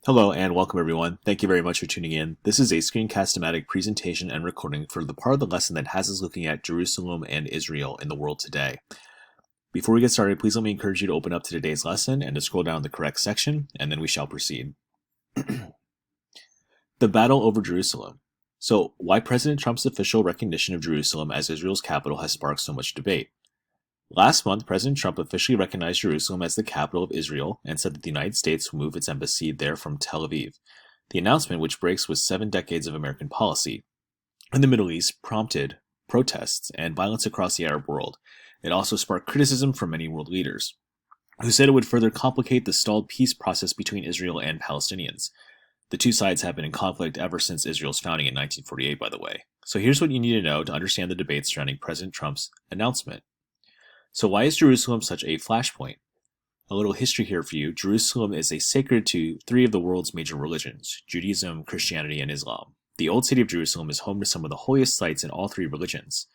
Hello and welcome everyone. Thank you very much for tuning in. This is a screencast-o-matic presentation and recording for the part of the lesson that has us looking at Jerusalem and Israel in the world today. Before we get started, please let me encourage you to open up to today's lesson and to scroll down the correct section, and then we shall proceed. The battle over Jerusalem. So, why President Trump's official recognition of Jerusalem as Israel's capital has sparked so much debate. Last month, President Trump officially recognized Jerusalem as the capital of Israel and said that the United States will move its embassy there from Tel Aviv. The announcement, which breaks with 7 decades of American policy in the Middle East, prompted protests and violence across the Arab world. It also sparked criticism from many world leaders, who said it would further complicate the stalled peace process between Israel and Palestinians. The two sides have been in conflict ever since Israel's founding in 1948, by the way. So here's what you need to know to understand the debate surrounding President Trump's announcement. So why is Jerusalem such a flashpoint? A little history here for you. Jerusalem is sacred to 3 of the world's major religions, Judaism, Christianity, and Islam. The old city of Jerusalem is home to some of the holiest sites in all 3 religions.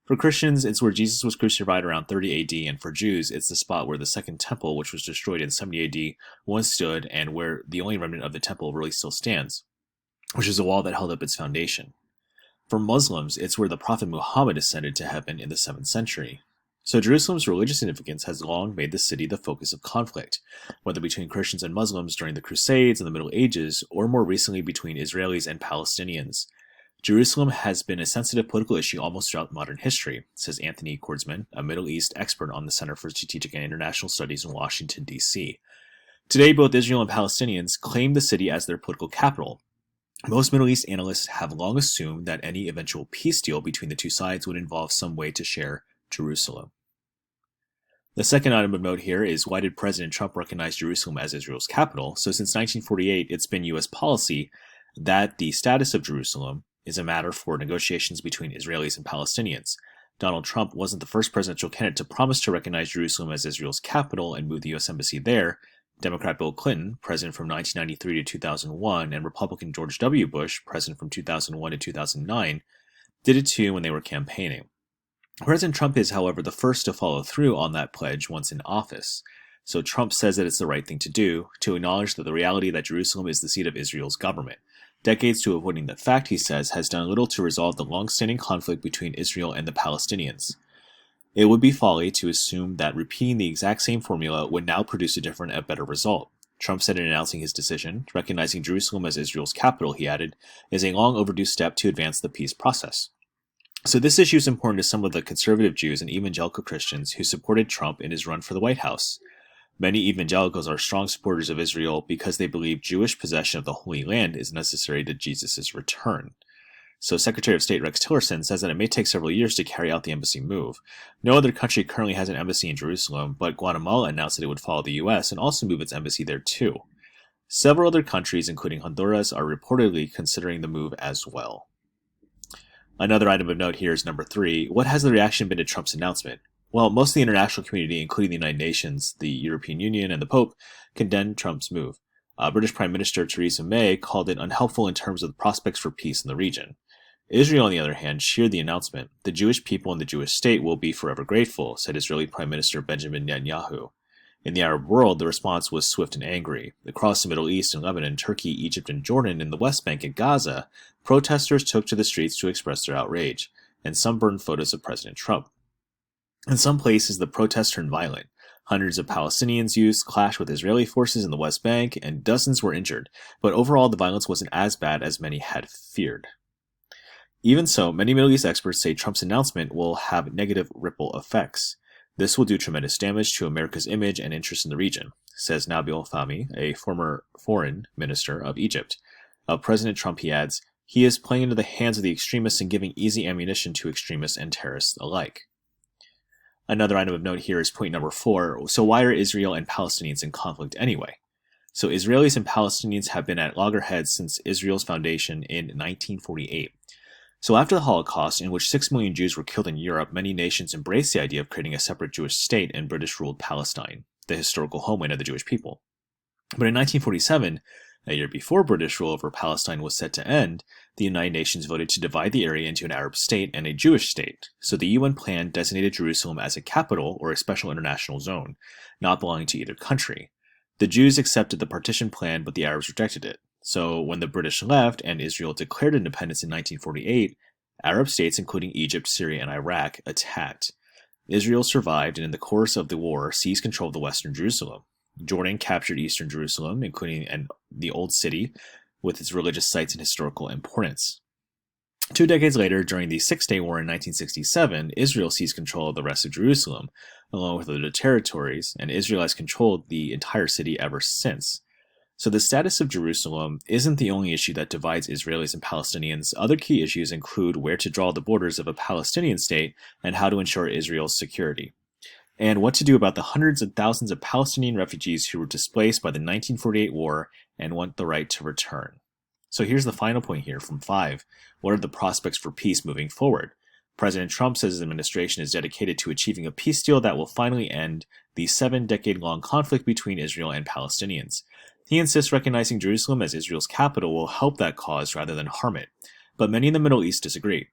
For Christians, it's where Jesus was crucified around 30 AD, and for Jews, it's the spot where the Second Temple, which was destroyed in 70 AD, once stood, and where the only remnant of the temple really still stands, which is a wall that held up its foundation. For Muslims, it's where the Prophet Muhammad ascended to heaven in the 7th century. So Jerusalem's religious significance has long made the city the focus of conflict, whether between Christians and Muslims during the Crusades and the Middle Ages, or more recently between Israelis and Palestinians. Jerusalem has been a sensitive political issue almost throughout modern history, says Anthony Kordsman, a Middle East expert on the Center for Strategic and International Studies in Washington, D.C. Today, both Israel and Palestinians claim the city as their political capital. Most Middle East analysts have long assumed that any eventual peace deal between the two sides would involve some way to share Jerusalem. The second item of note here is, why did President Trump recognize Jerusalem as Israel's capital? So since 1948, it's been U.S. policy that the status of Jerusalem is a matter for negotiations between Israelis and Palestinians. Donald Trump wasn't the first presidential candidate to promise to recognize Jerusalem as Israel's capital and move the U.S. embassy there. Democrat Bill Clinton, president from 1993 to 2001, and Republican George W. Bush, president from 2001 to 2009, did it too when they were campaigning. President Trump is, however, the first to follow through on that pledge once in office. So Trump says that it's the right thing to do, to acknowledge that the reality that Jerusalem is the seat of Israel's government. Decades to avoiding that fact, he says, has done little to resolve the long-standing conflict between Israel and the Palestinians. It would be folly to assume that repeating the exact same formula would now produce a different and better result. Trump said in announcing his decision, recognizing Jerusalem as Israel's capital, he added, is a long overdue step to advance the peace process. So this issue is important to some of the conservative Jews and evangelical Christians who supported Trump in his run for the White House. Many evangelicals are strong supporters of Israel because they believe Jewish possession of the Holy Land is necessary to Jesus' return. So Secretary of State Rex Tillerson says that it may take several years to carry out the embassy move. No other country currently has an embassy in Jerusalem, but Guatemala announced that it would follow the U.S. and also move its embassy there too. Several other countries, including Honduras, are reportedly considering the move as well. Another item of note here is number 3. What has the reaction been to Trump's announcement? Well, most of the international community, including the United Nations, the European Union, and the Pope, condemned Trump's move. British Prime Minister Theresa May called it unhelpful in terms of the prospects for peace in the region. Israel, on the other hand, cheered the announcement. The Jewish people and the Jewish state will be forever grateful, said Israeli Prime Minister Benjamin Netanyahu. In the Arab world, the response was swift and angry. Across the Middle East and Lebanon, Turkey, Egypt, and Jordan, in the West Bank and Gaza, protesters took to the streets to express their outrage, and some burned photos of President Trump. In some places, the protests turned violent. Hundreds of Palestinians youths clashed with Israeli forces in the West Bank, and dozens were injured, but overall the violence wasn't as bad as many had feared. Even so, many Middle East experts say Trump's announcement will have negative ripple effects. This will do tremendous damage to America's image and interest in the region, says Nabil Fahmy, a former foreign minister of Egypt. Of President Trump, he adds, he is playing into the hands of the extremists and giving easy ammunition to extremists and terrorists alike. Another item of note here is point number 4. So why are Israel and Palestinians in conflict anyway? So Israelis and Palestinians have been at loggerheads since Israel's foundation in 1948. So after the Holocaust, in which 6 million Jews were killed in Europe, many nations embraced the idea of creating a separate Jewish state in British-ruled Palestine, the historical homeland of the Jewish people. But in 1947, a year before British rule over Palestine was set to end, the United Nations voted to divide the area into an Arab state and a Jewish state. So the UN plan designated Jerusalem as a capital or a special international zone, not belonging to either country. The Jews accepted the partition plan, but the Arabs rejected it. So when the British left and Israel declared independence in 1948, Arab states, including Egypt, Syria, and Iraq, attacked. Israel survived and in the course of the war seized control of the western Jerusalem. Jordan captured eastern Jerusalem, including the Old City, with its religious sites and historical importance. 2 decades later, during the Six-Day War in 1967, Israel seized control of the rest of Jerusalem, along with other territories, and Israel has controlled the entire city ever since. So the status of Jerusalem isn't the only issue that divides Israelis and Palestinians. Other key issues include where to draw the borders of a Palestinian state and how to ensure Israel's security, and what to do about the hundreds of thousands of Palestinian refugees who were displaced by the 1948 war and want the right to return. So here's the final point here from 5. What are the prospects for peace moving forward? President Trump says his administration is dedicated to achieving a peace deal that will finally end the 7-decade-long conflict between Israel and Palestinians. He insists recognizing Jerusalem as Israel's capital will help that cause rather than harm it. But many in the Middle East disagree.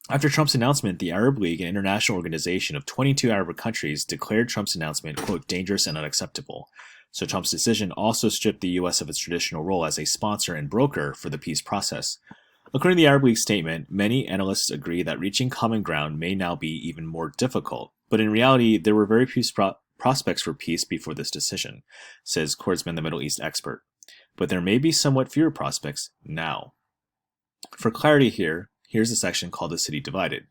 After Trump's announcement, the Arab League, an international organization of 22 Arab countries, declared Trump's announcement, quote, dangerous and unacceptable. So Trump's decision also stripped the U.S. of its traditional role as a sponsor and broker for the peace process. According to the Arab League statement, many analysts agree that reaching common ground may now be even more difficult. But in reality, there were very few prospects for peace before this decision, says Kordsman, the Middle East expert. But there may be somewhat fewer prospects now. For clarity here, here's a section called the City Divided.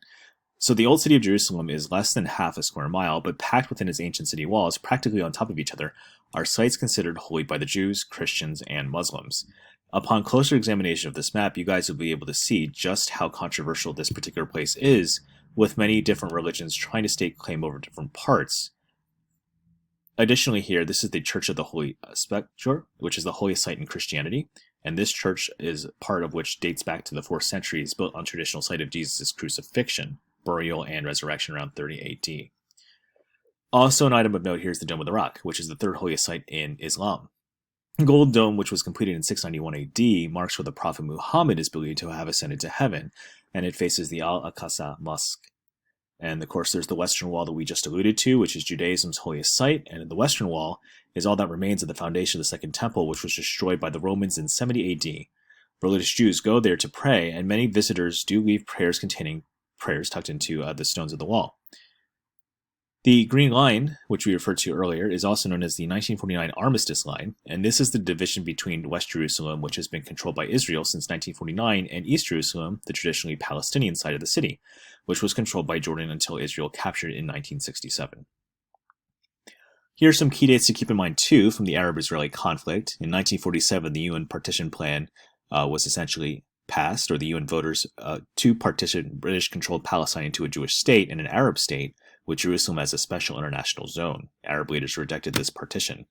So the Old City of Jerusalem is less than half a square mile, but packed within its ancient city walls, practically on top of each other, are sites considered holy by the Jews, Christians, and Muslims. Upon closer examination of this map, you guys will be able to see just how controversial this particular place is, with many different religions trying to stake claim over different parts. Additionally here, this is the Church of the Holy Sepulchre, which is the holiest site in Christianity, and this church is part of which dates back to the 4th century, is built on traditional site of Jesus' crucifixion, burial, and resurrection around 30 AD. Also an item of note here is the Dome of the Rock, which is the 3rd holiest site in Islam. Gold Dome, which was completed in 691 AD, marks where the Prophet Muhammad is believed to have ascended to heaven, and it faces the Al-Aqsa Mosque. And of course, there's the Western Wall that we just alluded to, which is Judaism's holiest site, and in the Western Wall is all that remains of the foundation of the Second Temple, which was destroyed by the Romans in 70 AD. Religious Jews go there to pray, and many visitors do leave prayers containing prayers tucked into the stones of the wall. The Green Line, which we referred to earlier, is also known as the 1949 Armistice Line, and this is the division between West Jerusalem, which has been controlled by Israel since 1949, and East Jerusalem, the traditionally Palestinian side of the city, which was controlled by Jordan until Israel captured it in 1967. Here are some key dates to keep in mind, too, from the Arab-Israeli conflict. In 1947, the UN partition plan was essentially passed, or the UN voters to partition British-controlled Palestine into a Jewish state and an Arab state, with Jerusalem as a special international zone. Arab leaders rejected this partition.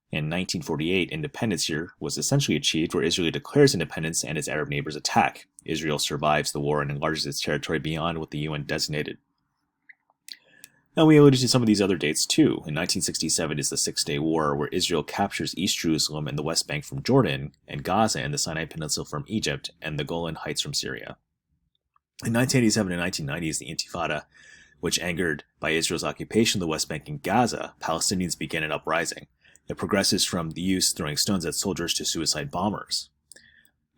In 1948, independence here was essentially achieved, where Israel declares independence and its Arab neighbors attack. Israel survives the war and enlarges its territory beyond what the UN designated. Now, we alluded to some of these other dates too. In 1967 is the Six-Day War, where Israel captures East Jerusalem and the West Bank from Jordan, and Gaza and the Sinai Peninsula from Egypt, and the Golan Heights from Syria. In 1987 and 1990 is the Intifada, which, angered by Israel's occupation of the West Bank and Gaza, Palestinians began an uprising. It progresses from the youth throwing stones at soldiers to suicide bombers.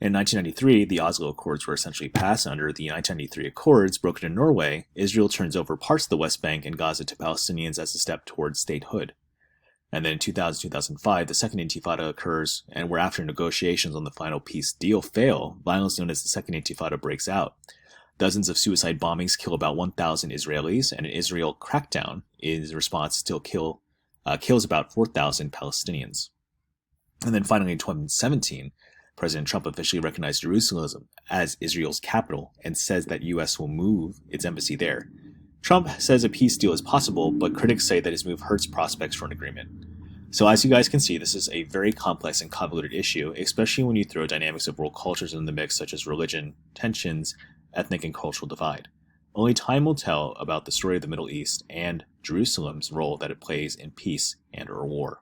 In 1993, the Oslo Accords were essentially passed. Under the 1993 Accords, broken in Norway, Israel turns over parts of the West Bank and Gaza to Palestinians as a step towards statehood. And then in 2000-2005, the Second Intifada occurs, and where after negotiations on the final peace deal fail, violence known as the Second Intifada breaks out. Dozens of suicide bombings kill about 1,000 Israelis, and an Israel crackdown in response still kills about 4,000 Palestinians. And then finally in 2017, President Trump officially recognized Jerusalem as Israel's capital and says that U.S. will move its embassy there. Trump says a peace deal is possible, but critics say that his move hurts prospects for an agreement. So as you guys can see, this is a very complex and convoluted issue, especially when you throw dynamics of world cultures in the mix, such as religion, tensions, ethnic and cultural divide. Only time will tell about the story of the Middle East and Jerusalem's role that it plays in peace and or war.